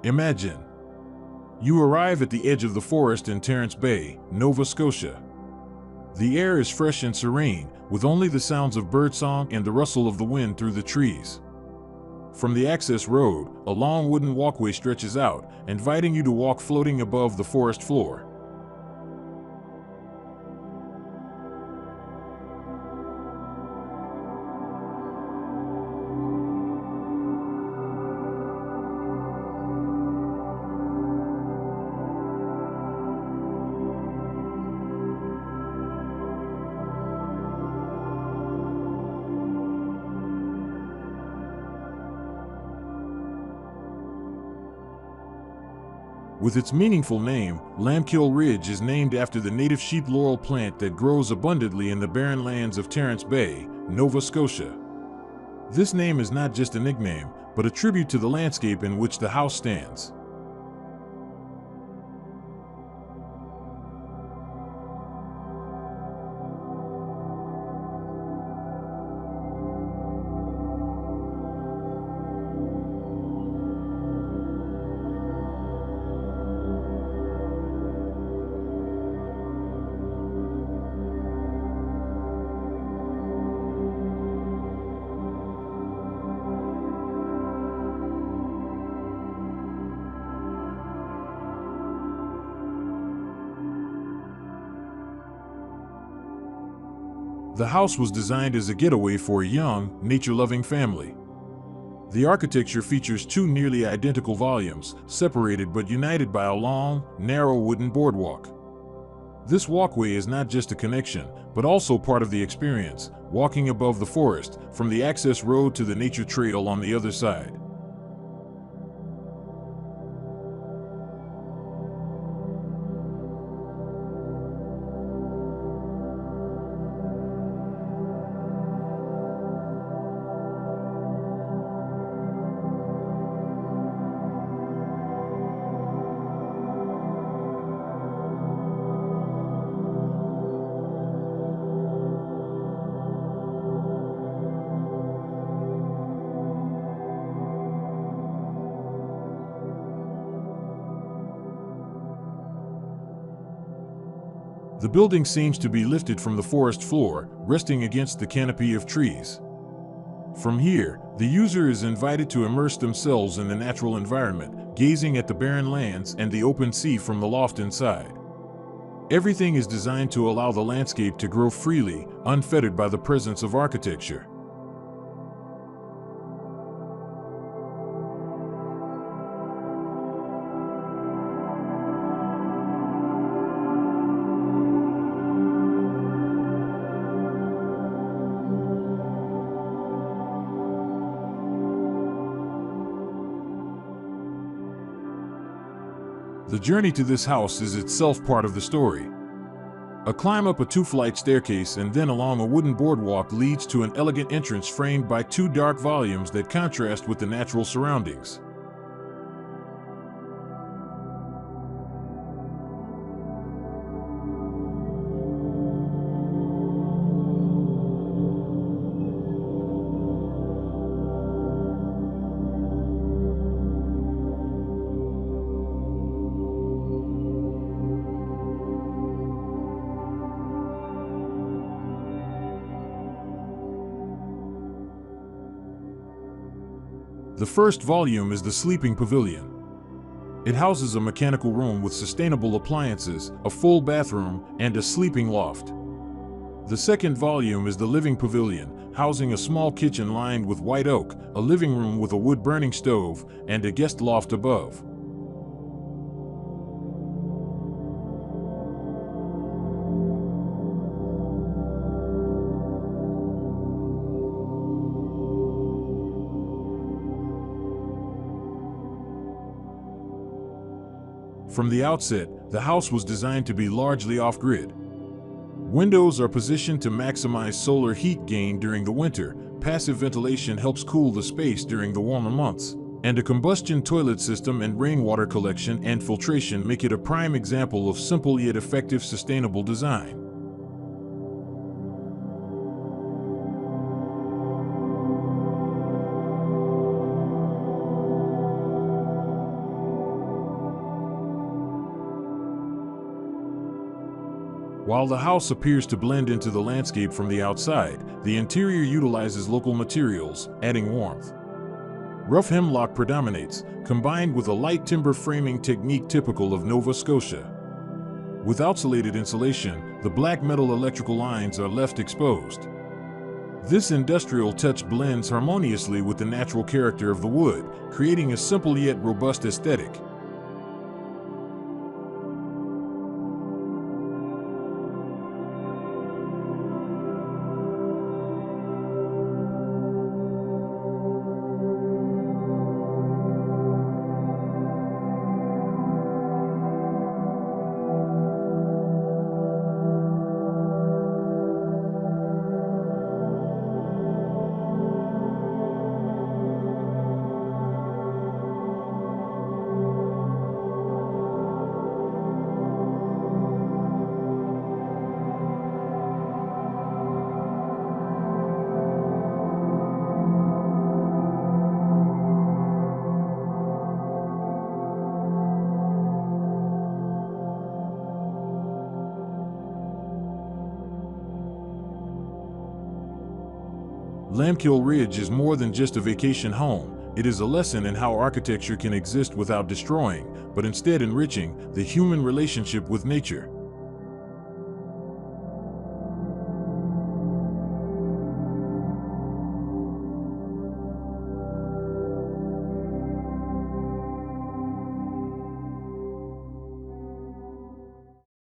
Imagine. You arrive at the edge of the forest in Terence Bay, Nova Scotia. The air is fresh and serene, with only the sounds of birdsong and the rustle of the wind through the trees. From the access road, a long wooden walkway stretches out, inviting you to walk floating above the forest floor. With its meaningful name, Lambkill Ridge is named after the native sheep laurel plant that grows abundantly in the barren lands of Terence Bay, Nova Scotia. This name is not just a nickname, but a tribute to the landscape in which the house stands. The house was designed as a getaway for a young, nature-loving family. The architecture features two nearly identical volumes, separated but united by a long, narrow wooden boardwalk. This walkway is not just a connection, but also part of the experience, walking above the forest, from the access road to the nature trail on the other side. The building seems to be lifted from the forest floor, resting against the canopy of trees. From here, the user is invited to immerse themselves in the natural environment, gazing at the barren lands and the open sea from the loft inside. Everything is designed to allow the landscape to grow freely, unfettered by the presence of architecture. The journey to this house is itself part of the story. A climb up a two-flight staircase and then along a wooden boardwalk leads to an elegant entrance framed by two dark volumes that contrast with the natural surroundings. The first volume is the sleeping pavilion. It houses a mechanical room with sustainable appliances, a full bathroom, and a sleeping loft. The second volume is the living pavilion, housing a small kitchen lined with white oak, a living room with a wood-burning stove, and a guest loft above. From the outset, the house was designed to be largely off-grid. Windows are positioned to maximize solar heat gain during the winter, passive ventilation helps cool the space during the warmer months, and a combustion toilet system and rainwater collection and filtration make it a prime example of simple yet effective sustainable design. While the house appears to blend into the landscape from the outside, the interior utilizes local materials, adding warmth. Rough hemlock predominates, combined with a light timber framing technique typical of Nova Scotia. With outsulated insulation, the black metal electrical lines are left exposed. This industrial touch blends harmoniously with the natural character of the wood, creating a simple yet robust aesthetic. Lambkill Ridge is more than just a vacation home. It is a lesson in how architecture can exist without destroying, but instead enriching, the human relationship with nature.